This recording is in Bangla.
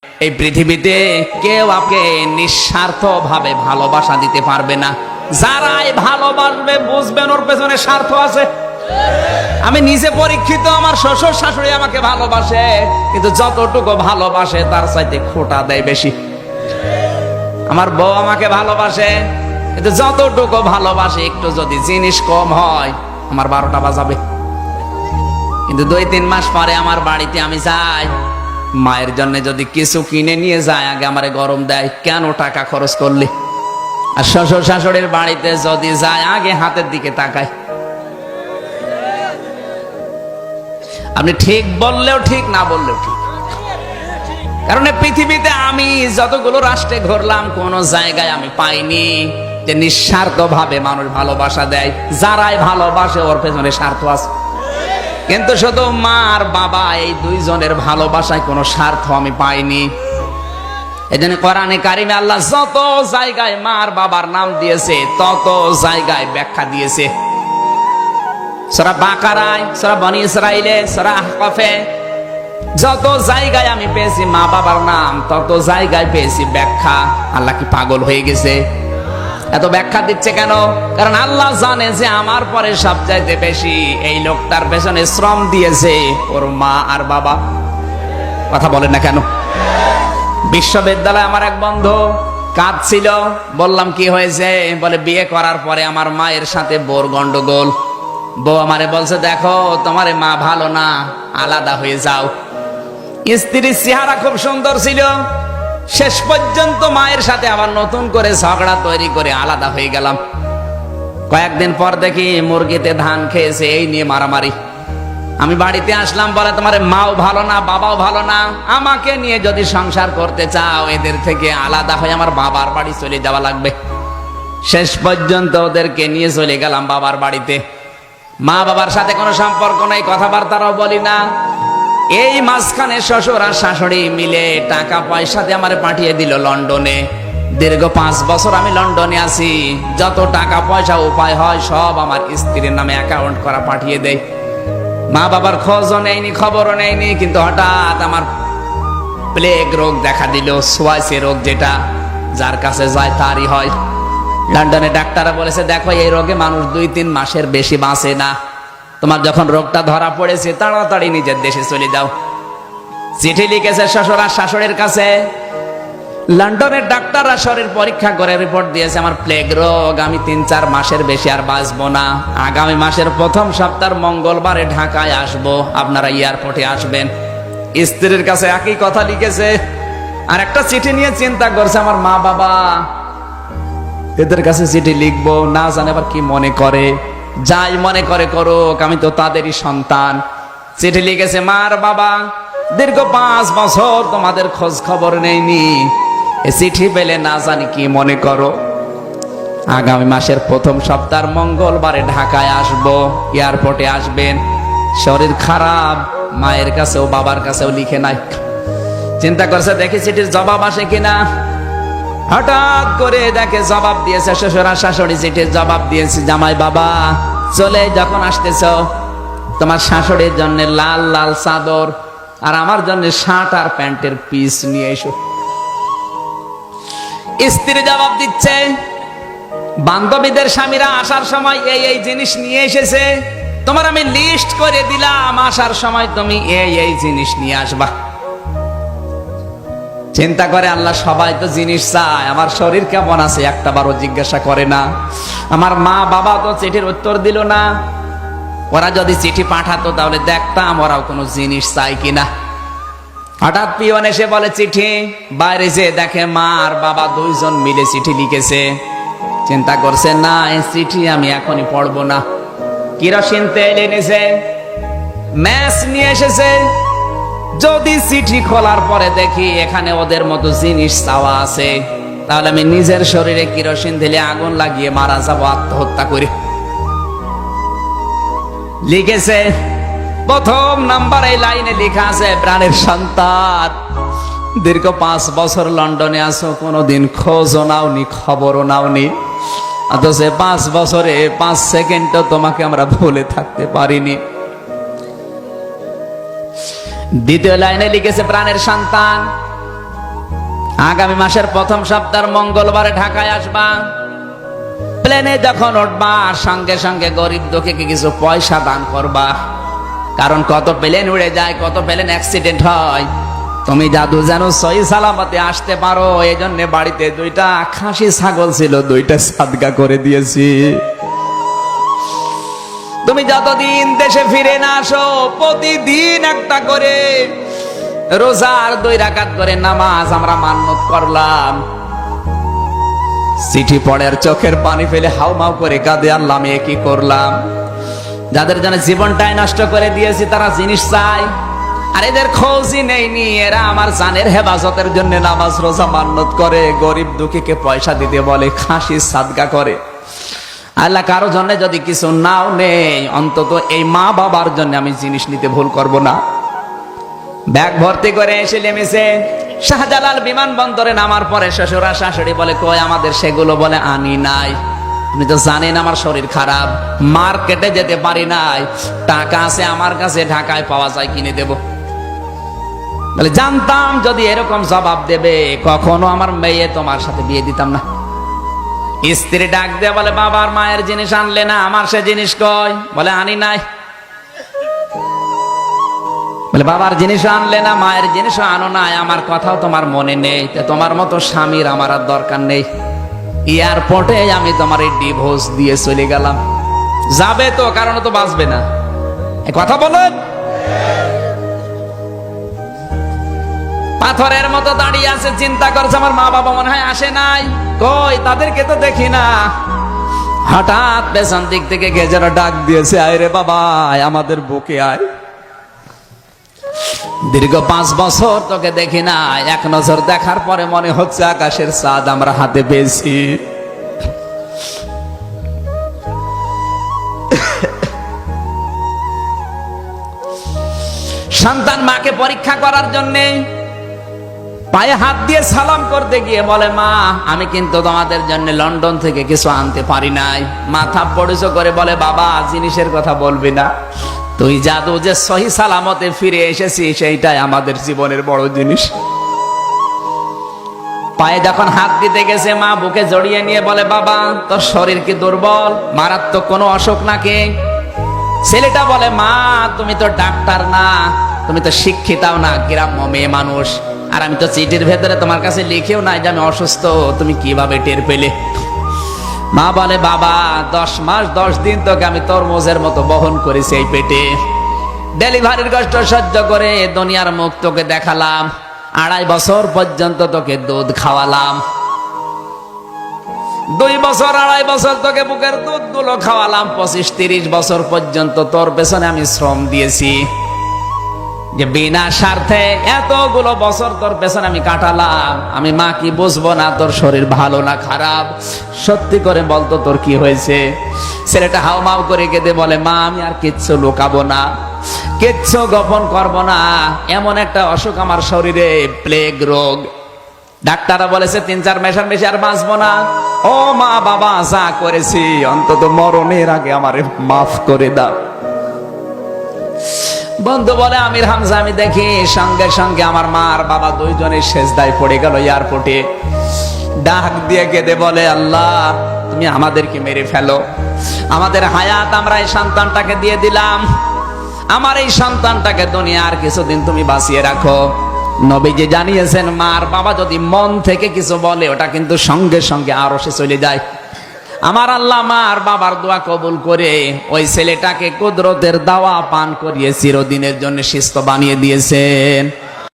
এই পৃথিবীতে কেউ আপনাকে নিঃস্বার্থ ভাবে ভালোবাসা দিতে পারবে না। যারাই ভালোবাসবে বুঝবেন ওর পেছনে স্বার্থ আছে। আমি নিজে পরীক্ষিত, আমার শ্বশুর শাশুড়ি আমাকে ভালোবাসে, কিন্তু যতটুকু ভালোবাসে তার চাইতে খোঁটা দেয় বেশি। আমার বউ আমাকে ভালোবাসে, কিন্তু যতটুকু ভালোবাসে একটু যদি জিনিস কম হয় আমার 12টা বাজাবে। কিন্তু 2-3 মাস পরে আমার বাড়িতে আমি যাই, মায়ের জন্য যদি কিছু কিনে নিয়ে যায় আগে আমারে গরম দেয়, কেন টাকা খরচ করলি? আর শ্বশুর শাশুড়ির বাড়িতে যদি যায় আগে হাতের দিকে তাকায়। আপনি ঠিক বললেও ঠিক, না বললেও ঠিক। কারণ পৃথিবীতে আমি যতগুলো রাষ্ট্রে ঘুরলাম কোন জায়গায় আমি পাইনি যে নিঃস্বার্থ ভাবে মানুষ ভালোবাসা দেয়। যারাই ভালোবাসে ওর পেছনে স্বার্থ আছে। কিন্তু শুধু মা আর বাবা এই দুইজনের ভালোবাসায় কোনো স্বার্থ আমি পাইনি। এজন্য কোরআনে কারিমে আল্লাহ যত জায়গায় মা আর বাবার নাম দিয়েছে তত জায়গায় ব্যাখ্যা দিয়েছে। সূরা বাকারায়, সূরা বনী ইসরাইলে, সূরা আহকাফে, যত জায়গায় আমি পেয়েছি মা বাবার নাম তত জায়গায় পেয়েছি ব্যাখ্যা। আল্লাহ কি পাগল হয়ে গেছে? এত ব্যাখ্যা দিচ্ছে কেন? কারণ আল্লাহ জানে যে আমার পরে সবচাইতে বেশি এই লোকটার পেছনে শ্রম দিয়েছে ওর মা আর বাবা। কথা বলেন না কেন? বিশ্ববিদ্যালয়ে আমার এক বন্ধু কাঁদছিল, বললাম কি হয়েছে? বলে বিয়ে করার পরে আমার মায়ের সাথে বউর গন্ডগোল। বউ আমারে বলছে দেখো তোমার মা ভালো না, আলাদা হয়ে যাও। স্ত্রীর চেহারা খুব সুন্দর ছিল, শেষ পর্যন্ত মায়ের সাথে আবার নতুন করে ঝগড়া তৈরি করে আলাদা হয়ে গেলাম। কয়েকদিন পর দেখি মুরগিতে ধান খেয়েছে, এই নিয়ে মারামারি। আমি বাড়িতে আসলাম, বলে তোমার মাও ভালো না, বাবাও ভালো না, আমাকে নিয়ে যদি সংসার করতে চাও এদের থেকে আলাদা হয়ে আমার বাবার বাড়ি চলে যাওয়া লাগবে। শেষ পর্যন্ত ওদেরকে নিয়ে চলে গেলাম বাবার বাড়িতে। মা বাবার সাথে কোনো সম্পর্ক নেই, কথাবার্তাও বলি না। এই মাঝখানে শ্বশুর আর শাশুড়ি মিলে টাকা পয়সা দিয়ে আমারে পাঠিয়ে দিল লন্ডনে। দীর্ঘ 5 বছর আমি লন্ডনে আছি, যত টাকা পয়সা উপায় হয় সব আমার স্ত্রীর নামে অ্যাকাউন্ট করা পাঠিয়ে দেয়। মা বাবার খোঁজও নেয়নি, খবরও নেয়নি। কিন্তু হঠাৎ আমার প্লেগ রোগ দেখা দিল, সোয়াইসি রোগ, যেটা যার কাছে যায় তারই হয়। লন্ডনে ডাক্তাররা বলেছে দেখো এই রোগে মানুষ 2-3 মাসের বেশি বাঁচে না। তোমার যখন রোগটা ধরা পড়েছে তাড়াতাড়ি নিজের দেশে চলে যাও। চিঠি লিখেছে শ্বশুর আর শাশুড়ির কাছে। লন্ডনের ডাক্তাররা শরীর পরীক্ষা করে রিপোর্ট দিয়েছে আমার প্লেগ রোগ, আমি 3-4 মাসের বেশি আর বাঁচবো না। আগামী মাসের প্রথম সপ্তাহের মঙ্গলবারে ঢাকায় আসবো, আপনারা এয়ারপোর্টে আসবেন। স্ত্রীর কাছে একই কথা লিখেছে। আর একটা চিঠি নিয়ে চিন্তা করছে আমার মা বাবা, এদের কাছে চিঠি লিখবো, না জানে আবার কি মনে করে। যাই মনে করে করুক, আমি তো তাদেরই সন্তান। চিঠি লিখেছে মার বাবা, দীর্ঘ 5 বছর তোমাদের খোঁজ খবর নেইনি, চিঠি পেলে না জানি কি মনে করো। আগামী মাসের প্রথম সপ্তাহের মঙ্গলবারে ঢাকায় আসবো, এয়ারপোর্টে আসবেন। শরীর খারাপ, মায়ের কাছেও বাবার কাছেও লিখে নাই। চিন্তা করছে দেখি চিঠির জবাব আসে কিনা। হঠাৎ করে দেখে জবাব দিয়েছে শ্বশুর আর শাশুড়ি। চিঠির জবাব দিয়েছে জামাই বাবা চলে যখন আসতেছ তোমার শাশুড়ির জন্য লাল লাল চাদর আর আমার জন্য শার্ট আর প্যান্টের পিস নিয়ে এসো। স্ত্রী জবাব দিচ্ছে বান্ধবীদের স্বামীরা আসার সময় এই এই জিনিস নিয়ে এসেছে, তোমার আমি লিস্ট করে দিলাম, আসার সময় তুমি এই এই জিনিস নিয়ে আসবা। চিন্তা করে আল্লাহ সবাই তো জিনিস চায়, আমার শরীর কেমন আছে একটা বারও জিজ্ঞাসা করে না। আমার মা বাবা তো চিঠির উত্তর দিল না। ওরা যদি চিঠি পাঠাতো তাহলে দেখতাম ওরাও কোনো জিনিস চাই কিনা। হঠাৎ পিয়ন এসে বলে চিঠি। বাইরে যে দেখে মা আর বাবা দুইজন মিলে চিঠি লিখেছে। চিন্তা করছে না এই চিঠি আমি এখনই পড়বো না। কেরোসিন তেল এনেছে, ম্যাচ নিয়ে এসেছে। যদি চিঠি খোলার পরে দেখি এখানে ওদের মতো জিনিস চাওয়া আছে, তাহলে আমি নিজের শরীরে কেরোসিন ঢেলে আগুন লাগিয়ে মারা যাবো আত্মহত্যা করে। লিখেছে প্রথম নাম্বার এই লাইনে লেখা আছে প্রাণের সন্তান, দীর্ঘ 5 বছর লন্ডনে আছো, কোনোদিন খোঁজও নাওনি, খবরও নাওনি, অথচ 5 বছরে 5 সেকেন্ডও তোমাকে আমরা ভুলে থাকতে পারিনি। দ্বিতীয় লাইনে লিখেছে প্রাণের সন্তান, আগামী মাসের প্রথম সপ্তাহের মঙ্গলবারে ঢাকায় আসবা। প্লেনে যখন উঠবা সঙ্গে সঙ্গে গরিব দুঃখীকে কিছু পয়সা দান করবা, কারণ কত প্লেন উড়ে যায়, কত প্লেন অ্যাক্সিডেন্ট হয়। তুমি জাদু যেন সহি সালামতে আসতে পারো, এই জন্য বাড়িতে 2টা খাসি ছাগল ছিল, 2টা সাদগা করে দিয়েছি। তুমি যতদিন দেশে ফিরে না আসো প্রতিদিন একটা করে রোজার 2 রাকাত করে নামাজ আমরা মান্নত করলাম। চিঠি পড়ার চোখের পানি ফেলে হাউমাউ করে কাঁদে, আল্লাহ আমি কি করলাম। যাদের জন্য জীবনটাই নষ্ট করে দিয়েছি তারা জিনিস চাই, আর এদের খোঁজই নেইনি। এরা আমার জানের হেফাজতের জন্য নামাজ রোজা মান্নত করে, গরিব দুঃখীকে পয়সা দিতে বলে, খাসি সাদগা করে। আল্লাহ কারো জন্য যদি কিছু নাও নেই, অন্তত এই মা বাবার জন্য আমি জিনিস নিতে ভুল করব না। ব্যাগ ভর্তি করে এসে নেমেছে শাহজালাল বিমানবন্দরে নামার পরে শ্বশুরা শাশুড়ি বলে কই আমাদের সেগুলো, বলে আনি নাই। আপনি তো জানেন আমার শরীর খারাপ, মার্কেটে যেতে পারি নাই, টাকা আছে আমার কাছে, ঢাকায় পাওয়া যায় কিনে দেব। বলে জানতাম যদি এরকম জবাব দেবে কখনো আমার মেয়ে তোমার সাথে বিয়ে দিতাম না। স্ত্রী ডাক দিয়ে বলে বাবার মায়ের জিনিস আনলে না, আমার সে জিনিস কই, বলে আনি নাই। বলে বাবার জিনিস আনলে না, মায়ের জিনিসও আনো নাই, আমার কথাও তোমার মনে নেই, তোমার মতো স্বামীর আমার আর দরকার নেই। এয়ারপোর্টে আমি তোমার এই ডিভোর্স দিয়ে চলে গেলাম। যাবে তো, কারণ তো বাঁচবে না। কথা বলেন। পাথরের মতো দাঁড়িয়ে আছে, চিন্তা করছে আমার মা বাবা মনে হয় আসে নাই, কই তাদেরকে তো দেখি না। হঠাৎ পেছন দিক থেকে কে যেন ডাক দিয়েছে, আয় রে বাবা আমাদের বুকে আয়। দীর্ঘ 5 বছর তোকে দেখি না, এক নজর দেখার পরে মনে হচ্ছে আকাশের চাঁদ আমরা হাতে পেয়েছি। সন্তান মাকে পরীক্ষা করার জন্য পায়ে হাত দিয়ে সালাম করতে গিয়ে বলে মা আমি কিন্তু তোমাদের জন্য লন্ডন থেকে কিছু আনতে পারি নাই। মাথা পড়েছো করে বলে বাবা জিনিসের কথা বলবি না, তুই জাদু যে সহি সালামতে ফিরে এসেছিস সেইটাই আমাদের জীবনের বড় জিনিস। পায়ে যখন হাত দিতে গেছে মা বুকে জড়িয়ে নিয়ে বলে বাবা তোর শরীর কি দুর্বল, মারাত্মক কোনো অসুখ নাকি? ছেলেটা বলে মা তুমি তো ডাক্তার না, তুমি তো শিক্ষিতাও না, গ্রাম্য মেয়ে মানুষ, আর আমি তো চিঠির ভেতরে তোমার কাছে লিখেও নাই যে আমি অসুস্থ, তুমি কিভাবে টের পেলে? মা বলে বাবা 10 মাস 10 দিন তোকে আমি তরমুজের মতো বহন করেছি এই পেটে, ডেলিভারির কষ্ট সহ্য করে দুনিয়ার মুখ তোকে দেখালাম, 2.5 বছর পর্যন্ত তোকে দুধ খাওয়ালাম, 2 বছর 2.5 বছর তোকে বুকের দুধ গুলো খাওয়ালাম, 25-30 বছর পর্যন্ত তোর পেছনে আমি শ্রম দিয়েছি, যে বিনা স্বার্থে এতগুলো বছর তোর পেছনে আমি কাটালাম, আমি মা কি বুঝবো না তোর শরীর ভালো না খারাপ? সত্যি করে বলতো তোর কি হয়েছে? ছেলেটা হাউমাউ করে কেঁদে বলে মা আমি আর কিচ্ছু লুকাবো না, কিচ্ছু গোপন করব না, এমন একটা অসুখ আমার শরীরে, প্লেগ রোগ, ডাক্তাররা বলেছে 3-4 মাসের বেশি আর বাঁচবো না। ও মা বাবা যা করেছি অন্তত মরণের আগে আমারে মাফ করে দাও। বন্ধু বলে আমির হামজা আমি দেখি সঙ্গে সঙ্গে আমার মা আর বাবা দুইজনের সেজদায় পড়ে গেল এয়ারপোর্টে, ডাক দিয়ে কেঁদে বলে আল্লাহ তুমি আমাদেরকে মেরে ফেলো, আমাদের হায়াত আমরা এই সন্তানটাকে দিয়ে দিলাম, আমার এই সন্তানটাকে দুনিয়ার কিছুদিন তুমি বাঁচিয়ে রাখো। নবীজি জানিয়েছেন মা আর বাবা যদি মন থেকে কিছু বলে ওটা কিন্তু সঙ্গে সঙ্গে আরশে চলে যায়। আমার আল্লাহ মা আর বাবার দোয়া কবুল করে ওই ছেলেটাকে কুদরতের দাওয়া পান করিয়ে চিরদিনের জন্য সুস্থ বানিয়ে দিয়েছেন।